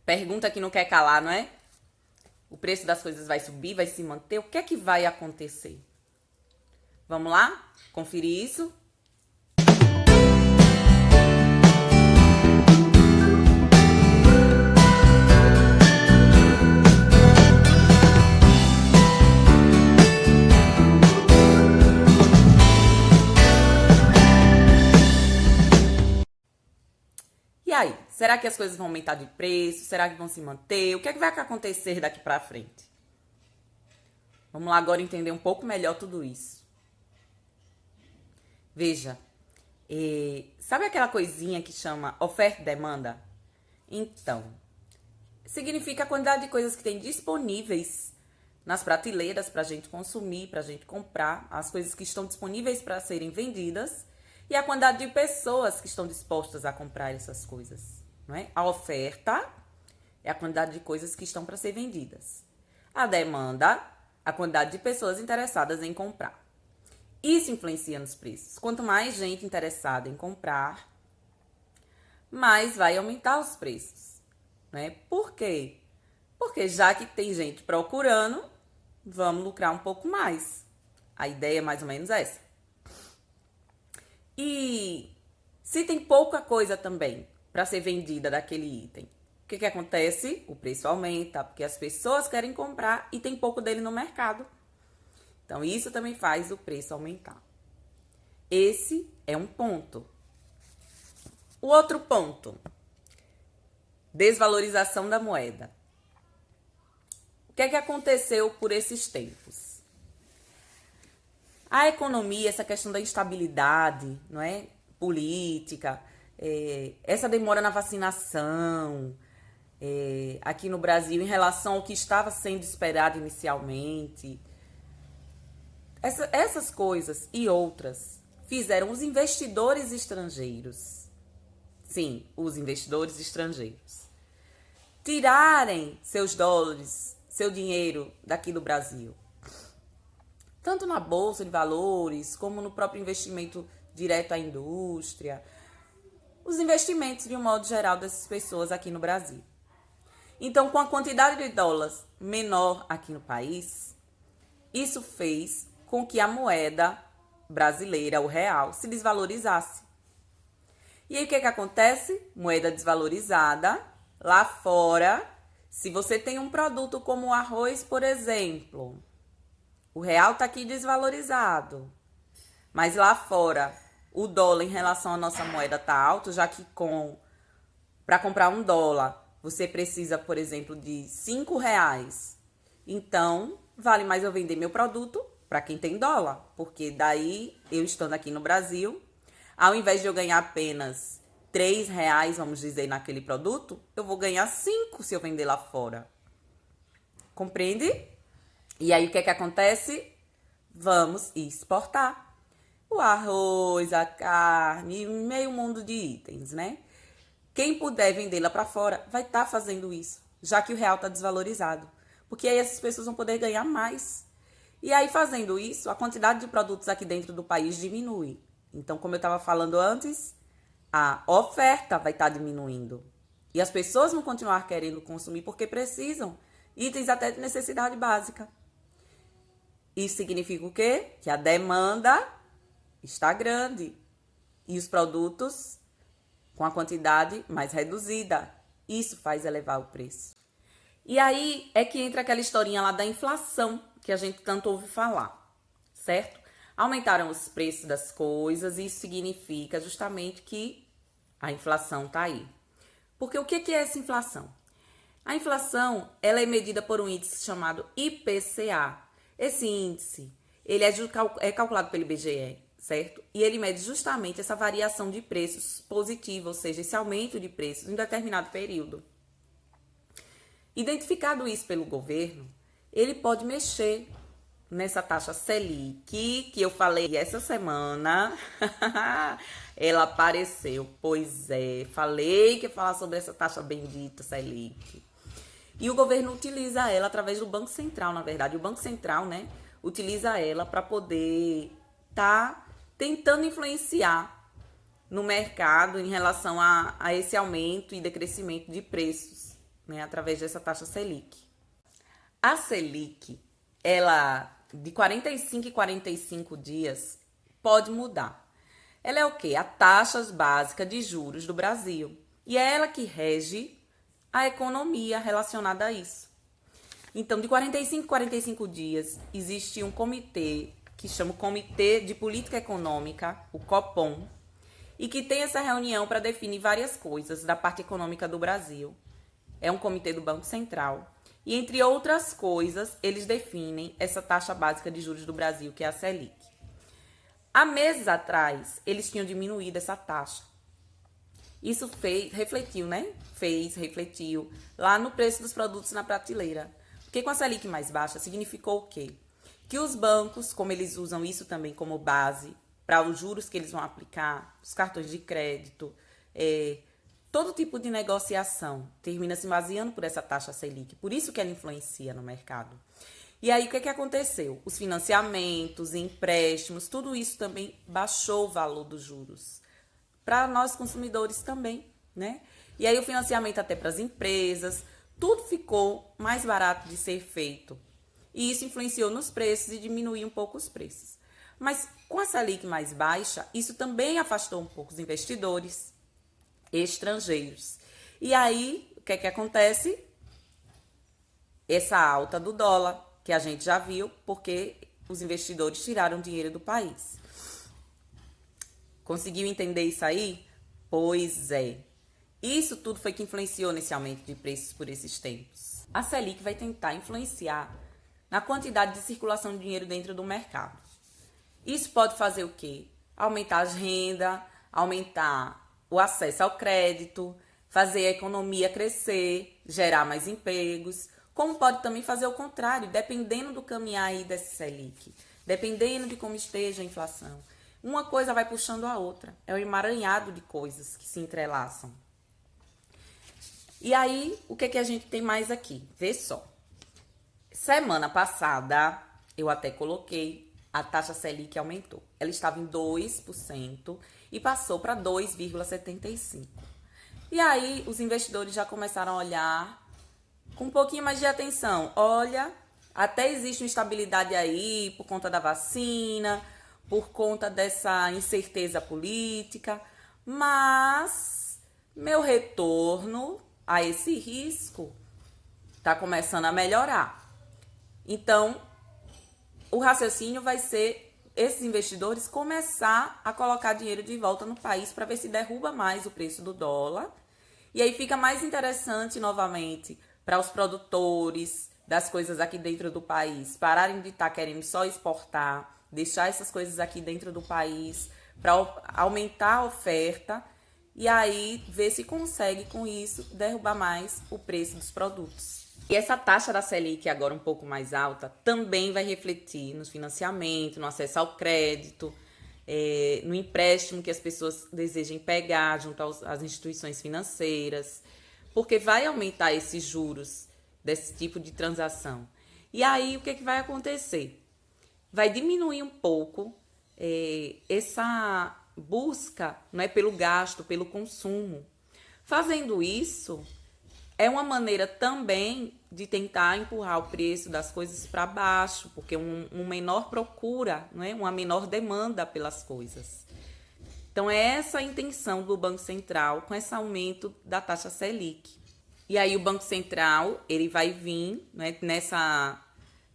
Pergunta que não quer calar, não é? O preço das coisas vai subir, vai se manter? O que é que vai acontecer? Vamos lá? Conferir isso? E aí, será que as coisas vão aumentar de preço? Será que vão se manter? O que é que vai acontecer daqui pra frente? Vamos lá agora entender um pouco melhor tudo isso. Veja, sabe aquela coisinha que chama oferta e demanda? Então, significa a quantidade de coisas que tem disponíveis nas prateleiras para a gente consumir, para a gente comprar, as coisas que estão disponíveis para serem vendidas e a quantidade de pessoas que estão dispostas a comprar essas coisas, não é? A oferta é a quantidade de coisas que estão para ser vendidas. A demanda, a quantidade de pessoas interessadas em comprar. Isso influencia nos preços. Quanto mais gente interessada em comprar, mais vai aumentar os preços, né? Por quê? Porque já que tem gente procurando, vamos lucrar um pouco mais. A ideia é mais ou menos essa. E se tem pouca coisa também para ser vendida daquele item, o que acontece? O preço aumenta, porque as pessoas querem comprar e tem pouco dele no mercado. Então, isso também faz o preço aumentar. Esse é um ponto. O outro ponto, desvalorização da moeda. O que aconteceu por esses tempos? A economia, essa questão da instabilidade, não é? Política, essa demora na vacinação, aqui no Brasil, em relação ao que estava sendo esperado inicialmente. Essas coisas e outras fizeram os investidores estrangeiros, sim, os investidores estrangeiros, tirarem seus dólares, seu dinheiro daqui do Brasil. Tanto na Bolsa de Valores, como no próprio investimento direto à indústria. Os investimentos, de um modo geral, dessas pessoas aqui no Brasil. Então, com a quantidade de dólares menor aqui no país, isso fez com que a moeda brasileira, o real, se desvalorizasse. E aí, o que acontece? Moeda desvalorizada, lá fora, se você tem um produto como o arroz, por exemplo, o real está aqui desvalorizado, mas lá fora o dólar em relação à nossa moeda está alto, já que para comprar um dólar você precisa, por exemplo, de R$ 5. Então, vale mais eu vender meu produto para quem tem dólar, porque daí, eu estando aqui no Brasil, ao invés de eu ganhar apenas R$ 3, vamos dizer, naquele produto, eu vou ganhar 5 se eu vender lá fora. Compreende? E aí, o que acontece? Vamos exportar o arroz, a carne, meio mundo de itens, né? Quem puder vender lá para fora vai estar fazendo isso, já que o real está desvalorizado. Porque aí essas pessoas vão poder ganhar mais. E aí, fazendo isso, a quantidade de produtos aqui dentro do país diminui. Então, como eu estava falando antes, a oferta vai estar diminuindo. E as pessoas vão continuar querendo consumir porque precisam. Itens até de necessidade básica. Isso significa o quê? Que a demanda está grande. E os produtos com a quantidade mais reduzida. Isso faz elevar o preço. E aí é que entra aquela historinha lá da inflação, que a gente tanto ouve falar, certo? Aumentaram os preços das coisas e isso significa justamente que a inflação está aí. Porque o que é essa inflação? A inflação, ela é medida por um índice chamado IPCA. Esse índice, ele é calculado pelo IBGE, certo? E ele mede justamente essa variação de preços positiva, ou seja, esse aumento de preços em determinado período. Identificado isso pelo governo, ele pode mexer nessa taxa Selic, que eu falei essa semana. Ela apareceu, pois é, falei que ia falar sobre essa taxa bendita Selic. E o governo utiliza ela através do Banco Central, na verdade. O Banco Central, né, utiliza ela para poder estar tentando influenciar no mercado em relação a esse aumento e decrescimento de preços, né, através dessa taxa Selic. A Selic, ela de 45 em 45 dias pode mudar. Ela é o quê? A taxa básica de juros do Brasil. E é ela que rege a economia relacionada a isso. Então, de 45 em 45 dias, existe um comitê que chama o Comitê de Política Econômica, o Copom, e que tem essa reunião para definir várias coisas da parte econômica do Brasil. É um comitê do Banco Central. E, entre outras coisas, eles definem essa taxa básica de juros do Brasil, que é a Selic. Há meses atrás, eles tinham diminuído essa taxa. Isso refletiu lá no preço dos produtos na prateleira. Porque com a Selic mais baixa, significou o quê? Que os bancos, como eles usam isso também como base para os juros que eles vão aplicar, os cartões de crédito, todo tipo de negociação termina se baseando por essa taxa Selic. Por isso que ela influencia no mercado. E aí, o que aconteceu? Os financiamentos, empréstimos, tudo isso também baixou o valor dos juros. Para nós consumidores também, né? E aí, o financiamento até para as empresas, tudo ficou mais barato de ser feito. E isso influenciou nos preços e diminuiu um pouco os preços. Mas com a Selic mais baixa, isso também afastou um pouco os investidores estrangeiros. E aí, o que acontece? Essa alta do dólar, que a gente já viu, porque os investidores tiraram dinheiro do país. Conseguiu entender isso aí? Pois é. Isso tudo foi que influenciou nesse aumento de preços por esses tempos. A Selic vai tentar influenciar na quantidade de circulação de dinheiro dentro do mercado. Isso pode fazer o quê? Aumentar as rendas, aumentar o acesso ao crédito, fazer a economia crescer, gerar mais empregos, como pode também fazer o contrário, dependendo do caminhar aí desse Selic, dependendo de como esteja a inflação. Uma coisa vai puxando a outra, é um emaranhado de coisas que se entrelaçam. E aí, o que a gente tem mais aqui? Vê só. Semana passada, eu até coloquei, a taxa Selic aumentou. Ela estava em 2% e passou para 2,75%. E aí, os investidores já começaram a olhar com um pouquinho mais de atenção. Olha, até existe uma instabilidade aí por conta da vacina, por conta dessa incerteza política, mas meu retorno a esse risco está começando a melhorar. Então, o raciocínio vai ser esses investidores começar a colocar dinheiro de volta no país para ver se derruba mais o preço do dólar. E aí fica mais interessante novamente para os produtores das coisas aqui dentro do país pararem de estar querendo só exportar, deixar essas coisas aqui dentro do país para aumentar a oferta e aí ver se consegue com isso derrubar mais o preço dos produtos. E essa taxa da Selic agora um pouco mais alta também vai refletir no financiamento, no acesso ao crédito, no empréstimo que as pessoas desejem pegar junto às instituições financeiras, porque vai aumentar esses juros desse tipo de transação. E aí o que vai acontecer? Vai diminuir um pouco essa busca, não é, pelo gasto, pelo consumo. Fazendo isso, é uma maneira também de tentar empurrar o preço das coisas para baixo, porque uma menor procura, não é? Uma menor demanda pelas coisas. Então, é essa a intenção do Banco Central com esse aumento da taxa Selic. E aí o Banco Central, ele vai vir, né, nessa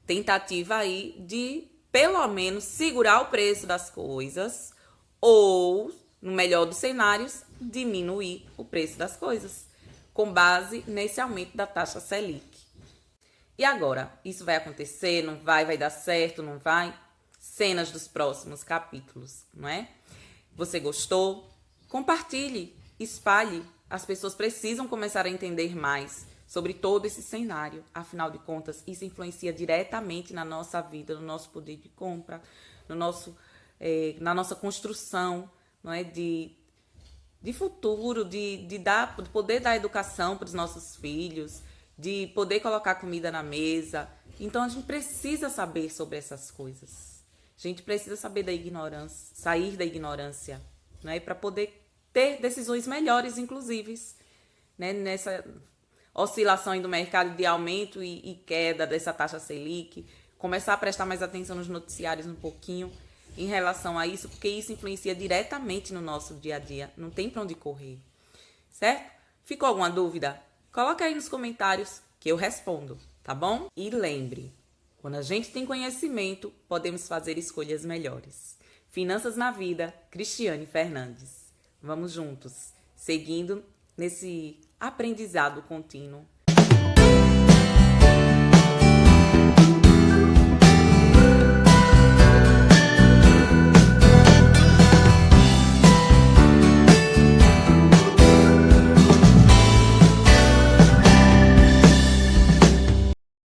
tentativa aí de, pelo menos, segurar o preço das coisas ou, no melhor dos cenários, diminuir o preço das coisas, com base nesse aumento da taxa Selic. E agora, isso vai acontecer, não vai, vai dar certo, não vai? Cenas dos próximos capítulos, não é? Você gostou? Compartilhe, espalhe. As pessoas precisam começar a entender mais sobre todo esse cenário. Afinal de contas, isso influencia diretamente na nossa vida, no nosso poder de compra, na nossa construção, não é? de futuro, de poder dar educação para os nossos filhos, de poder colocar comida na mesa. Então, a gente precisa saber sobre essas coisas. A gente precisa saber da ignorância, sair da ignorância, não é? Para poder ter decisões melhores, inclusive, né? oscilação aí do mercado de aumento e queda dessa taxa Selic, começar a prestar mais atenção nos noticiários um pouquinho em relação a isso, porque isso influencia diretamente no nosso dia a dia, não tem para onde correr, certo? Ficou alguma dúvida? Coloca aí nos comentários que eu respondo, tá bom? E lembre, quando a gente tem conhecimento, podemos fazer escolhas melhores. Finanças na Vida, Cristiane Fernandes. Vamos juntos, seguindo nesse aprendizado contínuo